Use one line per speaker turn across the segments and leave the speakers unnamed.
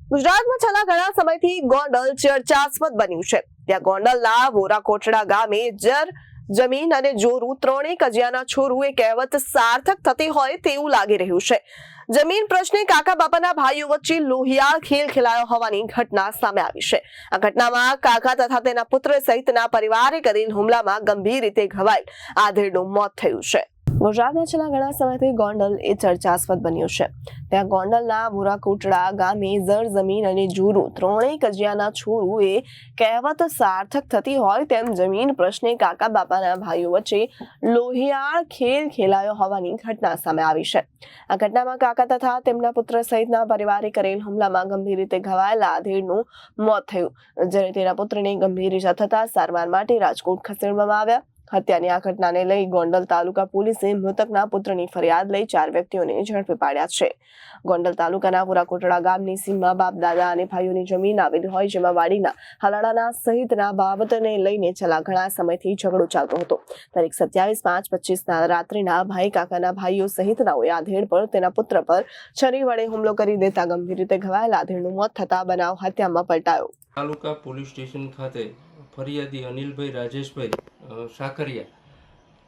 ગુજરાતમાં છેલ્લા ઘણા સમયથી ગોંડલ ચર્ચાસ્પદ બન્યું છે। ત્યાં ગોંડલના વોરા કોટડા ગામે જમીન અને જોરું ત્રણેય કજિયાના છોરું એ કહેવત સાર્થક થતી હોય તેવું લાગી રહ્યું છે। જમીન પ્રશ્ને કાકા બાપાના ભાઈઓ વચ્ચે લોહિયાળ ખેલ ખેલાયો હોવાની ઘટના સામે આવી છે। આ ઘટનામાં કાકા તથા તેના પુત્ર સહિતના પરિવારે કરેલ હુમલામાં ગંભીર રીતે ઘવાયેલ આધેડનું મોત થયું છે। ગુજરાતમાં છેલ્લા ઘણા સમયથી ગોંડલ એ ચર્ચાસ્પદ બન્યું છે। ત્યાં ગોંડલના વોરાકોટડા ગામે જમીન અને જોરું ત્રણેય કજિયાના છોરું એ કહેવત સાર્થક થતી હોય તેમ જમીન પ્રશ્ને કાકા બાપાના ભાઈઓ વચ્ચે લોહિયાળ ખેલ ખેલાયો હોવાની ઘટના સામે આવી છે। આ ઘટનામાં કાકા તથા તેમના પુત્ર સહિતના પરિવારે કરેલ હુમલામાં ગંભીર રીતે ઘવાયેલા આધેડનું મોત થયું, જ્યારે તેના પુત્રને ગંભીર ઇજા થતા સારવાર માટે રાજકોટ ખસેડવામાં આવ્યા। હત્યાની આ ઘટનાને લઈ ગોંડલ તાલુકા પોલીસે મૃતકના પુત્રની ફરિયાદ લઈ 4 વ્યક્તિઓને ઝડપી પાડ્યા છે। ગોંડલ તાલુકાના વોરાકોટડા ગામની સીમમાં બાપ દાદા અને ભાઈઓની જમીન આવેલી હોય, જેમાં વાડીના હલાડાના સહિતના બાબતને લઈને છેલ્લા ઘણા સમયથી ઝઘડો ચાલતો હતો। તારીખ 27/5/25ના રાત્રિના ભાઈ કાકાના ભાઈઓ સહિતનાઓએ આધેડ પર તેના પુત્ર પર છરી વડે હુમલો કરી દેતા ગંભીર રીતે ઘવાયેલા આધેડનું મોત થતા બનાવ હત્યામાં પલટાયો।
તાલુકા પોલીસ સ્ટેશન ખાતે ફરિયાદી અનિલભાઈ રાજેશભાઈ સાકરિયા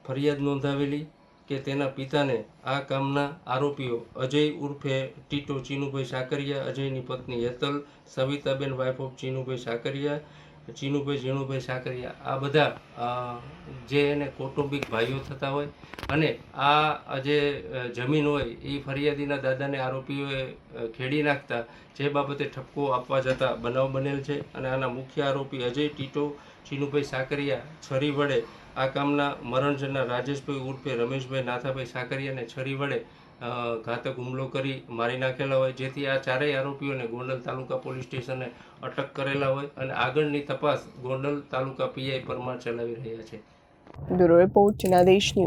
ફરિયાદ નોંધાવેલી કે તેના પિતાને આ કામના આરોપીઓ અજય ઉર્ફે ટીટો ચીનુભાઈ સાકરિયા, અજયની પત્ની હેતલ, સવિતાબેન વાઇફ ઓફ ચીનુભાઈ સાકરિયા, ચીનુભાઈ ઝીણુભાઈ સાકરિયા, આ બધા જે એને કૌટુંબિક ભાઈઓ થતા હોય અને આ જે જમીન હોય એ ફરિયાદીના દાદાને આરોપીઓએ ખેડી નાખતા જે બાબતે ઠપકો આપવા જતા બનાવ બનેલ છે। અને આના મુખ્ય આરોપી અજય ટીટો ચીનુભાઈ સાકરિયા છરી વડે આ કામના મરણ જનાર રાજેશભાઈ ઉર્ફે રમેશભાઈ નાથાભાઈ સાકરિયાને છરી વડે ઘાતક હુમલો કરી મારી નાખેલા હોય, જેથી આ ચારેય આરોપીઓને ગોંડલ તાલુકા પોલીસ સ્ટેશને અટક કરેલા હોય અને આગળની તપાસ ગોંડલ તાલુકા પીઆઈ પરમાર ચલાવી રહ્યા છે।
Bureau report Janadesh news.